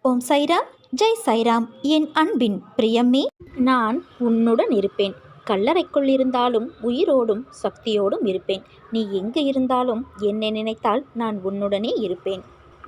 ஓம் சைராம், ஜெய் சைராம். என் அன்பின் பிரியமே, நான் உன்னுடன் இருப்பேன். கல்லறைக்குள் இருந்தாலும் உயிரோடும் சக்தியோடும் இருப்பேன். நீ எங்கே இருந்தாலும் என்னை நினைத்தால் நான் உன்னுடனே இருப்பேன்.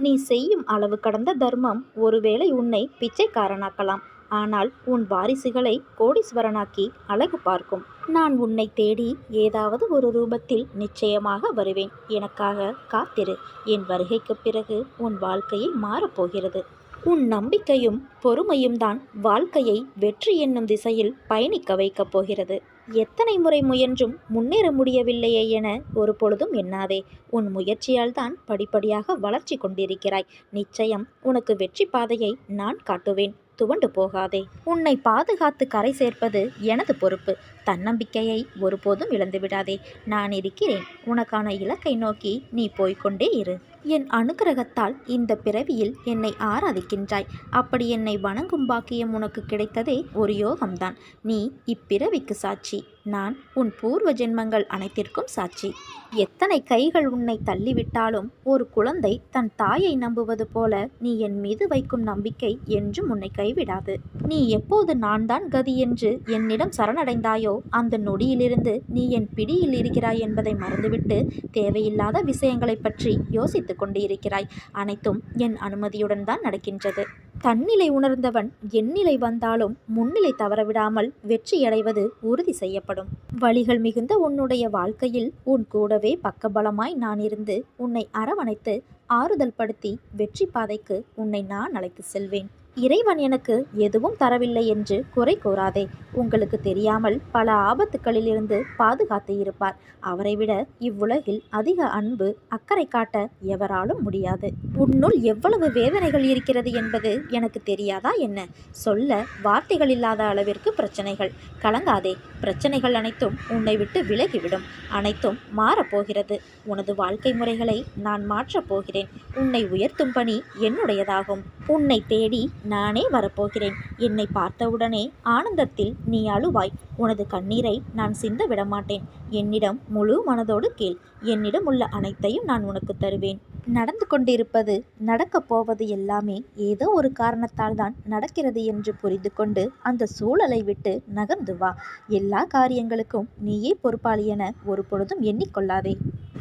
நீ செய்யும் அளவு கடந்த தர்மம் ஒருவேளை உன்னை பிச்சைக்காரனாக்கலாம். ஆனால் உன் வாரிசுகளை கோடீஸ்வரனாக்கி அழகு பார்க்கும். நான் உன்னை தேடி ஏதாவது ஒரு ரூபத்தில் நிச்சயமாக வருவேன். எனக்காக காத்திரு. என் வருகைக்கு பிறகு உன் வாழ்க்கையை மாறப்போகிறது. உன் நம்பிக்கையும் பொறுமையும் தான் வாழ்க்கையை வெற்றி என்னும் திசையில் பயணிக்க வைக்கப் போகிறது. எத்தனை முறை முயன்றும் முன்னேற முடியவில்லையே என ஒரு பொழுதும் எண்ணாதே. உன் முயற்சியால் தான் படிப்படியாக வளர்ச்சி கொண்டிருக்கிறாய். நிச்சயம் உனக்கு வெற்றி பாதையை நான் காட்டுவேன். துவண்டு போகாதே. உன்னை பாதுகாத்து கரை சேர்ப்பது எனது பொறுப்பு. தன்னம்பிக்கையை ஒருபோதும் இழந்து விடாதே. நான் இருக்கிறேன். உனக்கான இலக்கை நோக்கி நீ போய்கொண்டே இரு. என் அனுக்கிரகத்தால் இந்த பிறவியில் என்னை ஆராதிக்கின்றாய். அப்படி என்னை வணங்கும் பாக்கியம் உனக்கு கிடைத்ததே ஒரு யோகம்தான். நீ இப்பிறவிக்கு சாட்சி. நான் உன் பூர்வ ஜென்மங்கள் அனைத்திற்கும் சாட்சி. எத்தனை கைகள் உன்னை தள்ளிவிட்டாலும் ஒரு குழந்தை தன் தாயை நம்புவது போல நீ என் மீது வைக்கும் நம்பிக்கை என்றும் உன்னை கைவிடாது. நீ எப்போது நான் தான் கதி என்று என்னிடம் சரணடைந்தாயோ அந்த நொடியிலிருந்து நீ என் பிடியில் இருக்கிறாய் என்பதை மறந்துவிட்டு தேவையில்லாத விஷயங்களை பற்றி யோசித்து கொண்டு இருக்கிறாய். அனைத்தும் என் அனுமதியுடன் தான் நடக்கின்றது. தன்னிலை உணர்ந்தவன் எந்நிலை வந்தாலும் முன்னிலை தவறவிடாமல் வெற்றியடைவது உறுதி செய்யப்படும். வழிகள் மிகுந்த உன்னுடைய வாழ்க்கையில் உன் கூடவே பக்கபலமாய் நான் இருந்து உன்னை அரவணைத்து ஆறுதல் படுத்தி வெற்றி பாதைக்கு உன்னை நான் அழைத்து செல்வேன். இறைவன் எனக்கு எதுவும் தரவில்லை என்று குறை கூறாதே. உங்களுக்கு தெரியாமல் பல ஆபத்துக்களிலிருந்து பாதுகாத்து இருப்பார். அவரை விட இவ்வுலகில் அதிக அன்பு அக்கறை காட்ட எவராலும் முடியாது. உன்னுள் எவ்வளவு வேதனைகள் இருக்கிறது என்பது எனக்கு தெரியாதா என்ன? சொல்ல வார்த்தைகள் இல்லாத அளவிற்கு பிரச்சனைகள். கலங்காதே. பிரச்சனைகள் அனைத்தும் உன்னை விட்டு விலகிவிடும். அனைத்தும் மாறப்போகிறது. உனது வாழ்க்கை முறைகளை நான் மாற்றப் போகிறேன். உன்னை உயர்த்தும் பணி என்னுடையதாகும். உன்னை தேடி நானே வரப்போகிறேன். என்னை பார்த்தவுடனே ஆனந்தத்தில் நீ அழுவாய். உனது கண்ணீரை நான் சிந்த விடமாட்டேன். என்னிடம் முழு மனதோடு கேள். என்னிடம் உள்ள அனைத்தையும் நான் உனக்கு தருவேன். நடந்து கொண்டிருப்பது நடக்கப் போவது எல்லாமே ஏதோ ஒரு காரணத்தால் தான் நடக்கிறது என்று புரிந்து கொண்டு அந்த சூழலை விட்டு நகர்ந்து வா. எல்லா காரியங்களுக்கும் நீயே பொறுப்பாளி என ஒரு பொழுதும் எண்ணிக்கொள்ளாதே.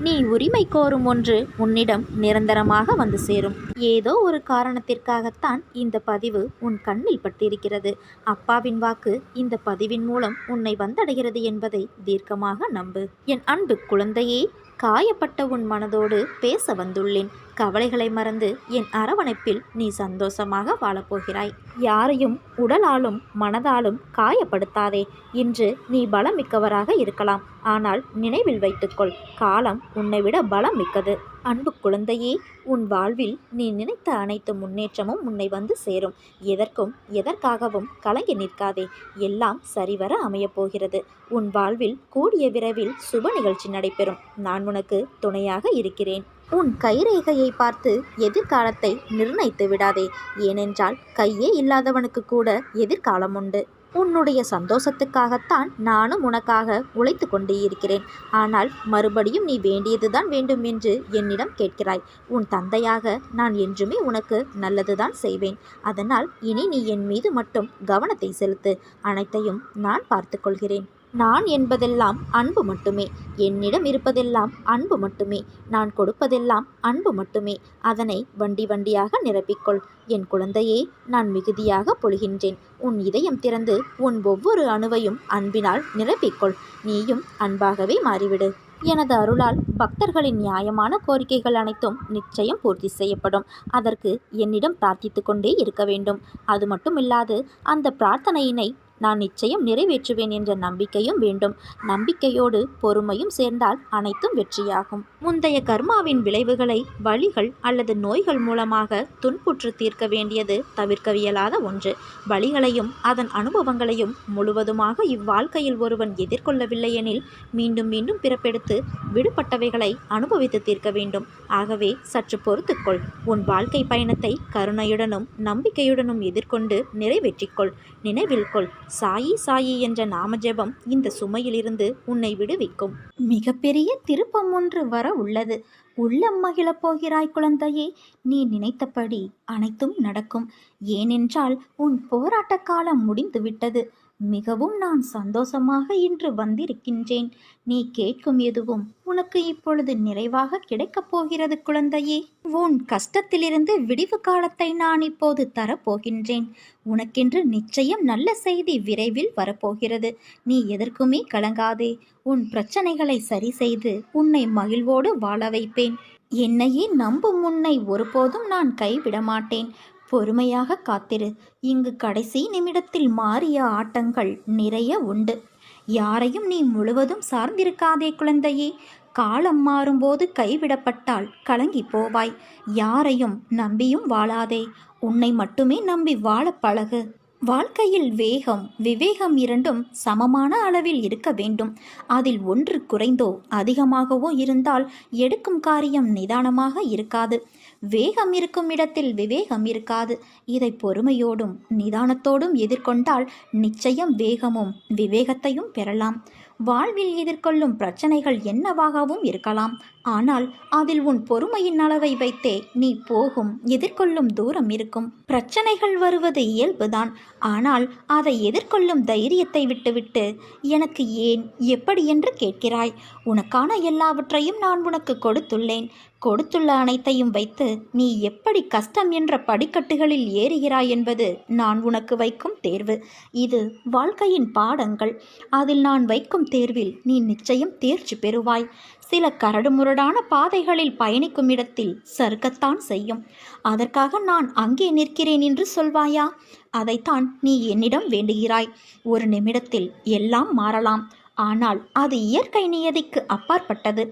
நீ உரிமை கோரும் ஒன்று உன்னிடம் நிரந்தரமாக வந்து சேரும். ஏதோ ஒரு காரணத்திற்காகத்தான் இந்த பதிவு உன் கண்ணில் பட்டிருக்கிறது. அப்பாவின் வாக்கு இந்த பதிவின் மூலம் உன்னை வந்தடைகிறது என்பதை தீர்க்கமாக நம்பு. என் அன்பு குழந்தையே, காயப்பட்ட உன் மனதோடு பேச வந்துள்ளேன். கவலைகளை மறந்து என் அரவணைப்பில் நீ சந்தோஷமாக வாழப்போகிறாய். யாரையும் உடலாலும் மனதாலும் காயப்படுத்தாதே. இன்று நீ பலம் மிக்கவராக இருக்கலாம். ஆனால் நினைவில் வைத்துக்கொள், காலம் உன்னை விட பலம் மிக்கது. அன்பு குழந்தையே, உன் வாழ்வில் நீ நினைத்த அனைத்து முன்னேற்றமும் உன்னை வந்து சேரும். எதற்கும் எதற்காகவும் கலங்கி நிற்காதே. எல்லாம் சரிவர அமையப் போகிறது. உன் வாழ்வில் கூடிய விரைவில் சுப நிகழ்ச்சி நடைபெறும். நான் உனக்கு துணையாக இருக்கிறேன். உன் கைரேகையை பார்த்து எதிர்காலத்தை நிர்ணயித்து விடாதே. ஏனென்றால் கையே இல்லாதவனுக்கு கூட எதிர்காலம் உண்டு. உன்னுடைய சந்தோஷத்துக்காகத்தான் நானும் உனக்காக உழைத்து கொண்டு இருக்கிறேன். ஆனால் மறுபடியும் நீ வேண்டியதுதான் வேண்டும் என்று என்னிடம் கேட்கிறாய். உன் தந்தையாக நான் என்றுமே உனக்கு நல்லதுதான் செய்வேன். அதனால் இனி நீ என் மீது மட்டும் கவனத்தை செலுத்து. அனைத்தையும் நான் பார்த்து கொள்கிறேன். நான் என்பதெல்லாம் அன்பு மட்டுமே. என்னிடம் இருப்பதெல்லாம் அன்பு மட்டுமே. நான் கொடுப்பதெல்லாம் அன்பு மட்டுமே. அதனை வண்டி வண்டியாக நிரப்பிக்கொள். என் குழந்தையே, நான் மிகுதியாக பொழிகின்றேன். உன் இதயம் திறந்து உன் ஒவ்வொரு அணுவையும் அன்பினால் நிரப்பிக்கொள். நீயும் அன்பாகவே மாறிவிடு. எனது அருளால் பக்தர்களின் நியாயமான கோரிக்கைகள் அனைத்தும் நிச்சயம் பூர்த்தி செய்யப்படும். அதற்கு என்னிடம் பிரார்த்தித்து கொண்டே இருக்க வேண்டும். அது மட்டுமில்லாது அந்த பிரார்த்தனையினை நான் நிச்சயம் நிறைவேற்றுவேன் என்ற நம்பிக்கையும் வேண்டும். நம்பிக்கையோடு பொறுமையும் சேர்ந்தால் அனைத்தும் வெற்றியாகும். முந்தைய கர்மாவின் விளைவுகளை வலிகள் அல்லது நோய்கள் மூலமாக துன்புற்று தீர்க்க வேண்டியது தவிர்க்கவியலாத ஒன்று. வலிகளையும் அதன் அனுபவங்களையும் முழுவதுமாக இவ்வாழ்க்கையில் ஒருவன் எதிர்கொள்ளவில்லை எனில் மீண்டும் மீண்டும் பிறப்பெடுத்து விடுபட்டவைகளை அனுபவித்து தீர்க்க வேண்டும். ஆகவே சற்று பொறுத்துக்கொள். உன் வாழ்க்கை பயணத்தை கருணையுடனும் நம்பிக்கையுடனும் எதிர்கொண்டு நிறைவேற்றிக்கொள். நினைவில் கொள், சாயி சாயி என்ற நாம ஜெபம் இந்த சுமையிலிருந்து உன்னை விடுவிக்கும். மிகப்பெரிய திருப்பம் ஒன்று வர உள்ளது. உள்ளம் மகிழப் போகிறாய் குழந்தையே. நீ நினைத்தபடி அனைத்தும் நடக்கும். ஏனென்றால் உன் போராட்ட காலம் முடிந்துவிட்டது. மிகவும் நான் சந்தோஷமாக இன்று வந்திருக்கின்றேன். நீ கேட்கும் எதுவும் உனக்கு இப்பொழுது நிறைவாக கிடைக்கப் போகிறது குழந்தையே. உன் கஷ்டத்திலிருந்து விடிவு காலத்தை நான் இப்போது தரப்போகின்றேன். உனக்கென்று நிச்சயம் நல்ல செய்தி விரைவில் வரப்போகிறது. நீ எதற்குமே கலங்காதே. உன் பிரச்சனைகளை சரி செய்து உன்னை மகிழ்வோடு வாழ வைப்பேன். என்னையே நம்பும் உன்னை ஒருபோதும் நான் கைவிட மாட்டேன். பொறுமையாக காத்திரு. இங்கு கடைசி நிமிடத்தில் மாறிய ஆட்டங்கள் நிறைய உண்டு. யாரையும் நீ முழுவதும் சார்ந்திருக்காதே குழந்தையே. காலம் மாறும்போது கைவிடப்பட்டால் கலங்கி போவாய். யாரையும் நம்பியும் வாழாதே. உன்னை மட்டுமே நம்பி வாழ பழகு. வாழ்க்கையில் வேகம் விவேகம் இரண்டும் சமமான அளவில் இருக்க வேண்டும். அதில் ஒன்று குறைந்தோ அதிகமாகவோ இருந்தால் எடுக்கும் காரியம் நிதானமாக இருக்காது. வேகம் இருக்கும் இடத்தில் விவேகம் இருக்காது. இதை பொறுமையோடும் நிதானத்தோடும் எதிர்கொண்டால் நிச்சயம் வேகமும் விவேகத்தையும் பெறலாம். வாழ்வில் எதிர்கொள்ளும் பிரச்சனைகள் என்னவாகவும் இருக்கலாம். ஆனால் அதில் உன் பொறுமையின் அளவை வைத்தே நீ போகும் எதிர்கொள்ளும் தூரம் இருக்கும். பிரச்சனைகள் வருவது இயல்புதான். ஆனால் அதை எதிர்கொள்ளும் தைரியத்தை விட்டுவிட்டு எனக்கு ஏன் எப்படி என்று கேட்கிறாய். உனக்கான எல்லாவற்றையும் நான் உனக்கு கொடுத்துள்ளேன். கொடுத்துள்ள அனைத்தையும் வைத்து நீ எப்படி கஷ்டம் என்ற படிக்கட்டுகளில் ஏறுகிறாய் என்பது நான் உனக்கு வைக்கும் தேர்வு. இது வாழ்க்கையின் பாடங்கள். அதில் நான் வைக்கும் தேர்வில் நீ நிச்சயம் தேர்ச்சி பெறுவாய். சில கரடுமுரடான பாதைகளில் பயணிக்கும் இடத்தில் சறுக்கத்தான் செய்யும். அதற்காக நான் அங்கே நிற்கிறேன் என்று சொல்வாயா? அதைத்தான் நீ என்னிடம் வேண்டுகிறாய். ஒரு நிமிடத்தில் எல்லாம் மாறலாம். ஆனால் அது இயற்கை நியதிக்கு அப்பாற்பட்டது.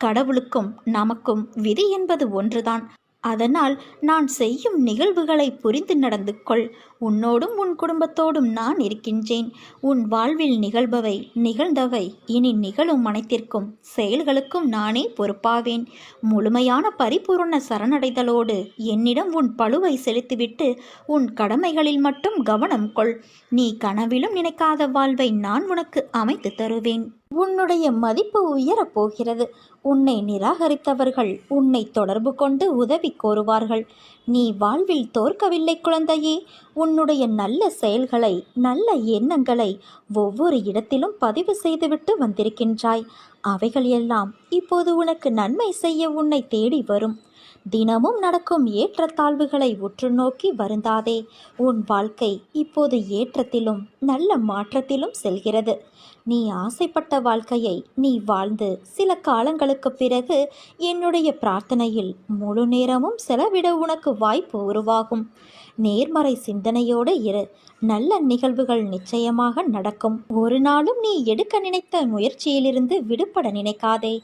கடவுளுக்கும் நமக்கும் விதி என்பது ஒன்றுதான். அதனால் நான் செய்யும் நிகழ்வுகளை புரிந்து நடந்து கொள். உன்னோடும் உன் குடும்பத்தோடும் நான் இருக்கின்றேன். உன் வாழ்வில் நிகழ்பவை நிகழ்ந்தவை இனி நிகழும் அனைத்திற்கும் செயல்களுக்கும் நானே பொறுப்பாவேன். முழுமையான பரிபூர்ண சரணடைதலோடு என்னிடம் உன் பளுவை செலுத்திவிட்டு உன் கடமைகளில் மட்டும் கவனம் கொள். நீ கனவிலும் நினைக்காத வாழ்வை நான் உனக்கு அமைத்து தருவேன். உன்னுடைய மதிப்பு உயரப் போகிறது. உன்னை நிராகரித்தவர்கள் உன்னை தொடர்பு கொண்டு உதவி கோருவார்கள். நீ வாழ்வில் தோற்கவில்லை குழந்தையே. உன்னுடைய நல்ல செயல்களை நல்ல எண்ணங்களை ஒவ்வொரு இடத்திலும் பதிவு செய்துவிட்டு வந்திருக்கின்றாய். அவைகள் எல்லாம் இப்போது உனக்கு நன்மை செய்ய உன்னை தேடி வரும். தினமும் நடக்கும் ஏற்றத்தாழ்வுகளை உற்று நோக்கி வருந்தாதே. உன் வாழ்க்கை இப்போது ஏற்றத்திலும் நல்ல மாற்றத்திலும் செல்கிறது. நீ ஆசைப்பட்ட வாழ்க்கையை நீ வாழ்ந்து சில காலங்களுக்கு பிறகு என்னுடைய பிரார்த்தனையில் முழு நேரமும் செலவிட உனக்கு வாய்ப்பு உருவாகும். நேர்மறை சிந்தனையோடு இரு. நல்ல நிகழ்வுகள் நிச்சயமாக நடக்கும். ஒரு நாளும் நீ எடுக்க நினைத்த முயற்சியிலிருந்து விடுபட நினைக்காதே.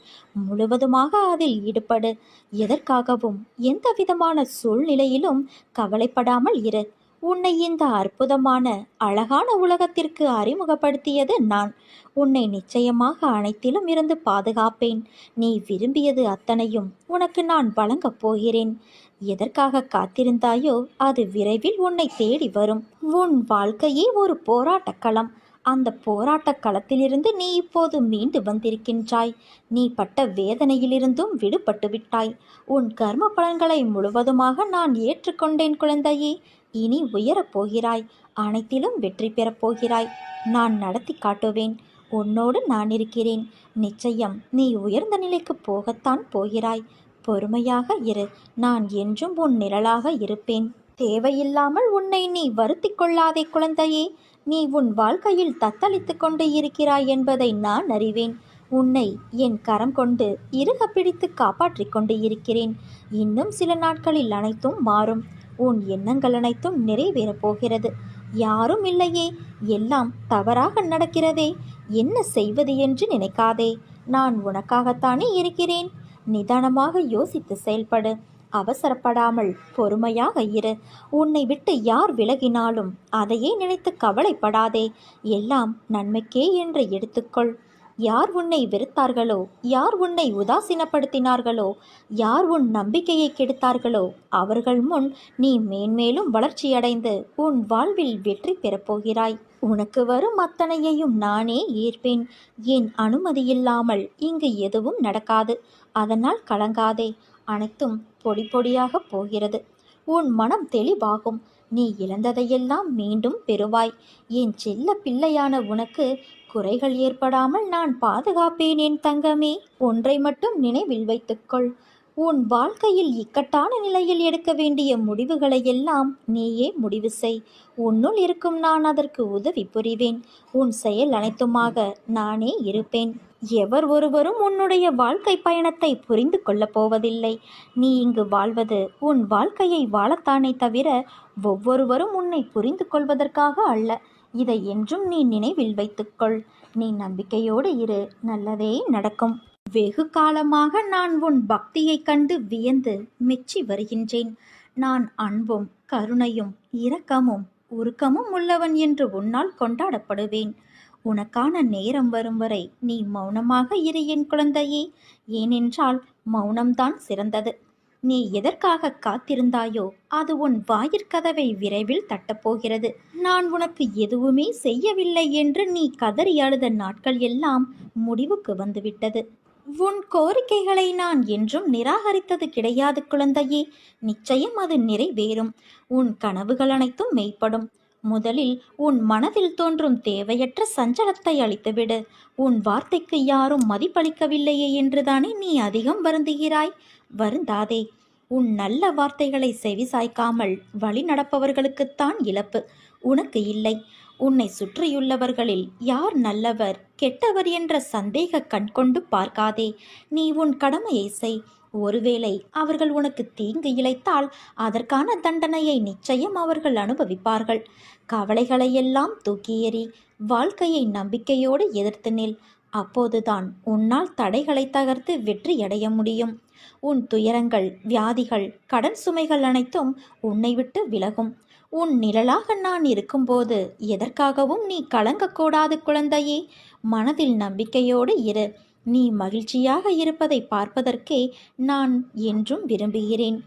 முழுவதுமாக அதில் ஈடுபடு. எதற்காகவும் எந்த விதமான சூழ்நிலையிலும் கவலைப்படாமல் இரு. உன்னை இந்த அற்புதமான அழகான உலகத்திற்கு அறிமுகப்படுத்தியது நான். உன்னை நிச்சயமாக அனைத்திலும் இருந்து பாதுகாப்பேன். நீ விரும்பியது அத்தனையும் உனக்கு நான் வழங்கப் போகிறேன். எதற்காக காத்திருந்தாயோ அது விரைவில் உன்னை தேடி வரும். உன் வாழ்க்கையே ஒரு போராட்டக் களம். அந்த போராட்டக் களத்திலிருந்து நீ இப்போது மீண்டு வந்திருக்கின்றாய். நீ பட்ட வேதனையிலிருந்தும் விடுபட்டு விட்டாய். உன் கர்ம பலன்களை முழுவதுமாக நான் ஏற்றுக்கொண்டேன் குழந்தையே. இனி உயரப் போகிறாய். அனைத்திலும் வெற்றி பெறப் போகிறாய். நான் நடத்தி காட்டுவேன். உன்னோடு நான் இருக்கிறேன். நிச்சயம் நீ உயர்ந்த நிலைக்கு போகத்தான் போகிறாய். பொறுமையாக இரு. நான் என்றும் உன் நிழலாக இருப்பேன். தேவையில்லாமல் உன்னை நீ வருத்தி கொள்ளாதே குழந்தையே. நீ உன் வாழ்க்கையில் தத்தளித்து கொண்டு இருக்கிறாய் என்பதை நான் அறிவேன். உன்னை என் கரம் கொண்டு இறுக பிடித்து காப்பாற்றிக் கொண்டு இருக்கிறேன். இன்னும் சில நாட்களில் அனைத்தும் மாறும். உன் எண்ணங்கள் அனைத்தும் நிறைவேறப் போகிறது. யாரும் இல்லையே, எல்லாம் தவறாக நடக்கிறதே, என்ன செய்வது என்று நினைக்காதே. நான் உனக்காகத்தானே இருக்கிறேன். நிதானமாக யோசித்து செயல்படு. அவசரப்படாமல் பொறுமையாக இரு. உன்னை விட்டு யார் விலகினாலும் அதையே நினைத்து கவலைப்படாதே. எல்லாம் நன்மைக்கே என்று எடுத்துக்கொள். யார் உன்னை வெறுத்தார்களோ, யார் உன்னை உதாசீனப்படுத்தினார்களோ, யார் உன் நம்பிக்கையை கெடுத்தார்களோ அவர்கள் முன் நீ மேன்மேலும் வளர்ச்சியடைந்து உன் வாழ்வில் வெற்றி பெறப்போகிறாய். உனக்கு வரும் அத்தனையையும் நானே ஏற்பேன். என் அனுமதியில்லாமல் இங்கு எதுவும் நடக்காது. அதனால் கலங்காதே. அனைத்தும் பொடி பொடியாக போகிறது. உன் மனம் தெளிவாகும். நீ இழந்ததையெல்லாம் மீண்டும் பெறுவாய். என் செல்ல பிள்ளையான உனக்கு குறைகள் ஏற்படாமல் நான் பாதுகாப்பேன் என் தங்கமே. ஒன்றை மட்டும் நினைவில் வைத்துக்கொள். உன் வாழ்க்கையில் இக்கட்டான நிலையில் எடுக்க வேண்டிய முடிவுகளை எல்லாம் நீயே முடிவு செய். உன்னுள் இருக்கும் நான் அதற்கு உதவி புரிவேன். உன் செயல் அனைத்துமாக நானே இருப்பேன். எவர் ஒருவரும் உன்னுடைய வாழ்க்கை பயணத்தை புரிந்து கொள்ளப் போவதில்லை. நீ இங்கு வாழ்வது உன் வாழ்க்கையை வாழத்தானே தவிர ஒவ்வொருவரும் உன்னை புரிந்து கொள்வதற்காக அல்ல. இதை என்றும் நீ நினைவில் வைத்துக்கொள். நீ நம்பிக்கையோடு இரு. நல்லதே நடக்கும். வெகு காலமாக நான் உன் பக்தியைக் கண்டு வியந்து மெச்சி வருகின்றேன். நான் அன்பும் கருணையும் இரக்கமும் உருக்கமும் உள்ளவன் என்று உன்னால் கொண்டாடப்படுவேன். உனக்கான நேரம் வரும் வரை நீ மௌனமாக இரு என் குழந்தையே. ஏனென்றால் மௌனம்தான் சிறந்தது. நீ எதற்காக காத்திருந்தாயோ அது உன் வாயிற்கதவை விரைவில் தட்டப்போகிறது. நான் உனக்கு எதுவுமே செய்யவில்லை என்று நீ கதறி அழுத நாட்கள் எல்லாம் முடிவுக்கு வந்துவிட்டது. உன் கோரிக்கைகளை நான் என்றும் நிராகரித்தது கிடையாது குழந்தையே. நிச்சயம் அது நிறைவேறும். உன் கனவுகள் அனைத்தும் மெய்ப்படும். முதலில் உன் மனதில் தோன்றும் தேவையற்ற சஞ்சலத்தை அழித்துவிடு. உன் வார்த்தைக்கு யாரும் மதிப்பளிக்கவில்லையே என்றுதானே நீ அதிகம் வருந்துகிறாய். வருந்தாதே. உன் நல்ல வார்த்தைகளை செவிசாய்க்காமல் வழி நடப்பவர்களுக்குத்தான் இழப்பு, உனக்கு இல்லை. உன்னை சுற்றியுள்ளவர்களில் யார் நல்லவர் கெட்டவர் என்ற சந்தேக கண்கொண்டு பார்க்காதே. நீ உன் கடமையை செய். ஒருவேளை அவர்கள் உனக்கு தீங்கு இழைத்தால் அதற்கான தண்டனையை நிச்சயம் அவர்கள் அனுபவிப்பார்கள். கவலைகளையெல்லாம் தூக்கி எறி. வாழ்க்கையை நம்பிக்கையோடு எதிர்த்து நில். அப்போதுதான் உன்னால் தடைகளை தகர்த்து வெற்றியடைய முடியும். உன் துயரங்கள், வியாதிகள், கடன் சுமைகள் அனைத்தும் உன்னை விட்டு விலகும். உன் நிழலாக நான் இருக்கும்போது எதற்காகவும் நீ கலங்கக்கூடாது குழந்தையே. மனதில் நம்பிக்கையோடு இரு. நீ மகிழ்ச்சியாக இருப்பதை பார்ப்பதற்கே நான் என்றும் விரும்புகிறேன்.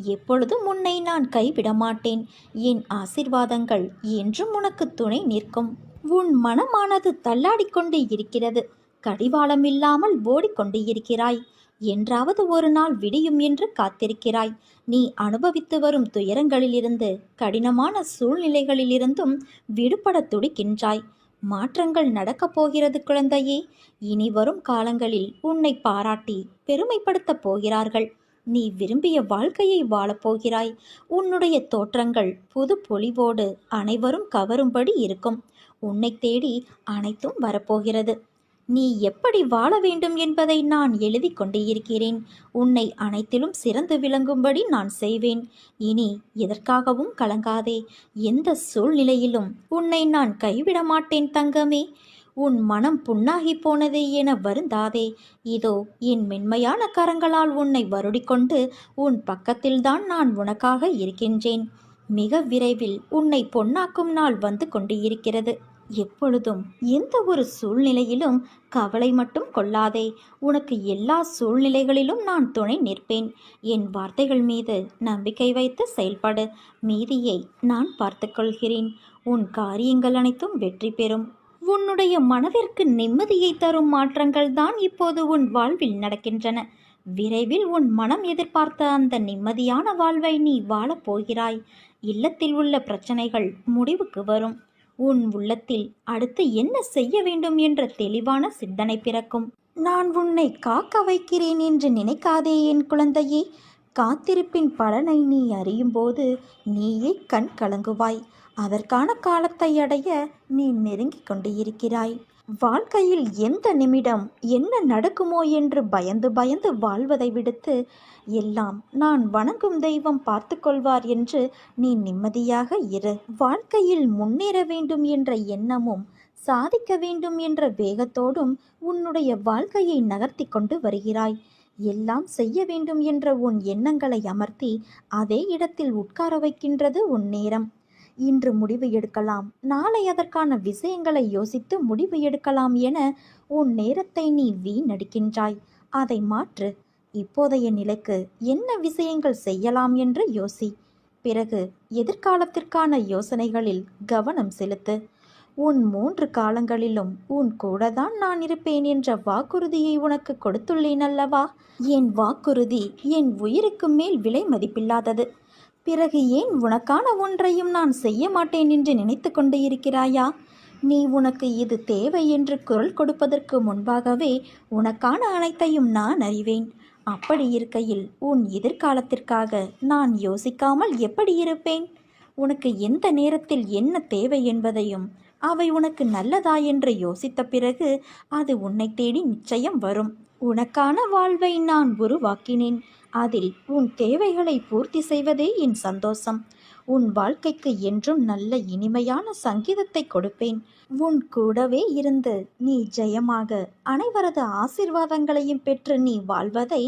எப்பொழுதும் உன்னை நான் கைவிட மாட்டேன். என் ஆசீர்வாதங்கள் என்றும் உனக்கு துணை நிற்கும். உன் மனமானது தள்ளாடிக்கொண்டு இருக்கிறது. கடிவாளம் இல்லாமல் ஓடிக்கொண்டு இருக்கிறாய். என்றாவது ஒரு நாள் விடியும் என்று காத்திருக்கிறாய். நீ அனுபவித்து வரும் துயரங்களிலிருந்து, கடினமான சூழ்நிலைகளிலிருந்தும் விடுபட துடிக்கின்றாய். மாற்றங்கள் நடக்கப் போகிறது குழந்தையே. இனி வரும் காலங்களில் உன்னை பாராட்டி பெருமைப்படுத்தப் போகிறார்கள். நீ விரும்பிய வாழ்க்கையை வாழப்போகிறாய். உன்னுடைய தோற்றங்கள் புது பொலிவோடு அனைவரும் கவரும்படி இருக்கும். உன்னை தேடி அனைத்தும் வரப்போகிறது. நீ எப்படி வாழ வேண்டும் என்பதை நான் எழுதி கொண்டு இருக்கிறேன். உன்னை அனைத்திலும் சிறந்து விளங்கும்படி நான் செய்வேன். இனி எதற்காகவும் கலங்காதே. எந்த சூழ்நிலையிலும் உன்னை நான் கைவிட மாட்டேன் தங்கமே. உன் மனம் புண்ணாகி போனதே என வருந்தாதே. இதோ என் மென்மையான கரங்களால் உன்னை வருடிக்கொண்டு உன் பக்கத்தில்தான் நான் உனக்காக இருக்கின்றேன். மிக விரைவில் உன்னை பொன்னாக்கும் நாள் வந்து கொண்டு இருக்கிறது. எப்பொழுதும் எந்த ஒரு சூழ்நிலையிலும் கவலை மட்டும் கொள்ளாதே. உனக்கு எல்லா சூழ்நிலைகளிலும் நான் துணை நிற்பேன். என் வார்த்தைகள் மீது நம்பிக்கை வைத்து செயல்படு. மீதியை நான் பார்த்துக்கொள்கிறேன். உன் காரியங்கள் அனைத்தும் வெற்றி பெறும். உன்னுடைய மனதிற்கு நிம்மதியை தரும் மாற்றங்கள் தான் இப்போது உன் வாழ்வில் நடக்கின்றன. விரைவில் உன் மனம் எதிர்பார்த்த அந்த நிம்மதியான வாழ்வை நீ வாழப்போகிறாய். இல்லத்தில் உள்ள பிரச்சனைகள் முடிவுக்கு வரும். உன் உள்ளத்தில் அடுத்து என்ன செய்ய வேண்டும் என்ற தெளிவான சிந்தனை பிறக்கும். நான் உன்னை காக்க வைக்கிறேன் என்று நினைக்காதே என் குழந்தையே. காத்திருப்பின் பலனை நீ அறியும்போது நீயே கண் கலங்குவாய். அதற்கான காலத்தை அடைய நீ நெருங்கிக் கொண்டு இருக்கிறாய். வாழ்க்கையில் எந்த நிமிடம் என்ன நடக்குமோ என்று பயந்து பயந்து வாழ்வதை விடுத்து, எல்லாம் நான் வணங்கும் தெய்வம் பார்த்து கொள்வார் என்று நீ நிம்மதியாக இரு. வாழ்க்கையில் முன்னேற வேண்டும் என்ற எண்ணமும் சாதிக்க வேண்டும் என்ற வேகத்தோடும் உன்னுடைய வாழ்க்கையை நகர்த்தி கொண்டு வருகிறாய். எல்லாம் செய்ய வேண்டும் என்ற உன் எண்ணங்களை அமர்த்தி அதே இடத்தில் உட்கார வைக்கின்றது உன் நேரம். இன்று முடிவு எடுக்கலாம், நாளை அதற்கான விஷயங்களை யோசித்து முடிவு எடுக்கலாம் என உன் நேரத்தை நீ வீணடிக்கின்றாய். அதை மாற்று. இப்போதைய நிலைக்கு என்ன விஷயங்கள் செய்யலாம் என்று யோசி. பிறகு எதிர்காலத்திற்கான யோசனைகளில் கவனம் செலுத்து. உன் 3 காலங்களிலும் உன் கூடதான் நான் இருப்பேன் என்ற வாக்குறுதியை உனக்கு கொடுத்துள்ளேன் அல்லவா? என் வாக்குறுதி என் உயிருக்கு மேல் விலை மதிப்பில்லாதது. பிறகு ஏன் உனக்கான ஒன்றையும் நான் செய்ய மாட்டேன் என்று நினைத்து கொண்டு இருக்கிறாயா? நீ உனக்கு இது தேவை என்று குரல் கொடுப்பதற்கு முன்பாகவே உனக்கான அனைத்தையும் நான் அறிவேன். அப்படி இருக்கையில் உன் எதிர்காலத்திற்காக நான் யோசிக்காமல் எப்படி இருப்பேன்? உனக்கு எந்த நேரத்தில் என்ன தேவை என்பதையும் அவை உனக்கு நல்லதா என்று யோசித்த பிறகு அது உன்னை தேடி நிச்சயம் வரும். உனக்கான வாழ்வை நான் உருவாக்கினேன். அதில் உன் தேவைகளை பூர்த்தி செய்வதே என் சந்தோஷம். உன் வாழ்க்கைக்கு என்றும் நல்ல இனிமையான சங்கீதத்தை கொடுப்பேன். உன் கூடவே இருந்து நீ ஜெயமாக அனைவரது ஆசீர்வாதங்களையும் பெற்று நீ வாழ்வதை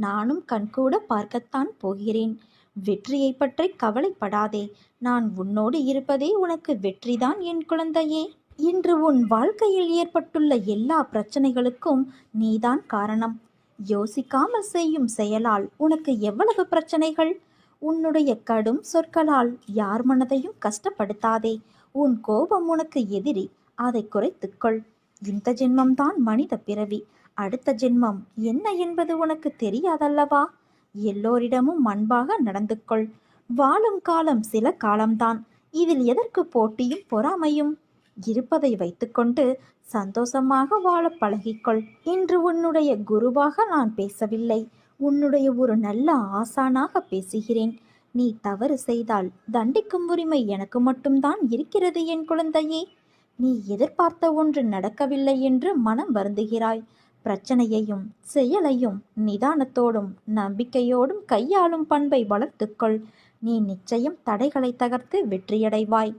நானும் கண்கூட பார்க்கத்தான் போகிறேன். வெற்றியை பற்றி கவலைப்படாதே. நான் உன்னோடு இருப்பதே உனக்கு வெற்றிதான் என் குழந்தையே. இன்று உன் வாழ்க்கையில் ஏற்பட்டுள்ள எல்லா பிரச்சனைகளுக்கும் நீதான் காரணம். யோசிக்காமல் செய்யும் செயலால் உனக்கு எவ்வளவு பிரச்சனைகள்! உன்னுடைய கடும் சொற்களால் யார் மனதையும் கஷ்டப்படுத்தாதே. உன் கோபம் உனக்கு எதிரி, அதை குறைத்துக்கொள். இந்த ஜென்மம்தான் மனித பிறவி. அடுத்த ஜென்மம் என்ன என்பது உனக்கு தெரியாதல்லவா? எல்லோரிடமும் அன்பாக நடந்து கொள். வாழும் காலம் சில காலம்தான். இதில் எதற்கு போட்டியும் பொறாமையும்? இருப்பதை வைத்துக்கொண்டு சந்தோஷமாக வாழ பழகிக்கொள். இன்று உன்னுடைய குருவாக நான் பேசவில்லை, உன்னுடைய ஒரு நல்ல ஆசானாக பேசுகிறேன். நீ தவறு செய்தால் தண்டிக்கும் உரிமை எனக்கு மட்டும்தான் இருக்கிறது என் குழந்தையே. நீ எதிர்பார்த்த ஒன்று நடக்கவில்லை என்று மனம் வருந்துகிறாய். பிரச்சனையையும் செயலையும் நிதானத்தோடும் நம்பிக்கையோடும் கையாளும் பண்பை வளர்த்துக்கொள். நீ நிச்சயம் தடைகளை தகர்த்து வெற்றியடைவாய்.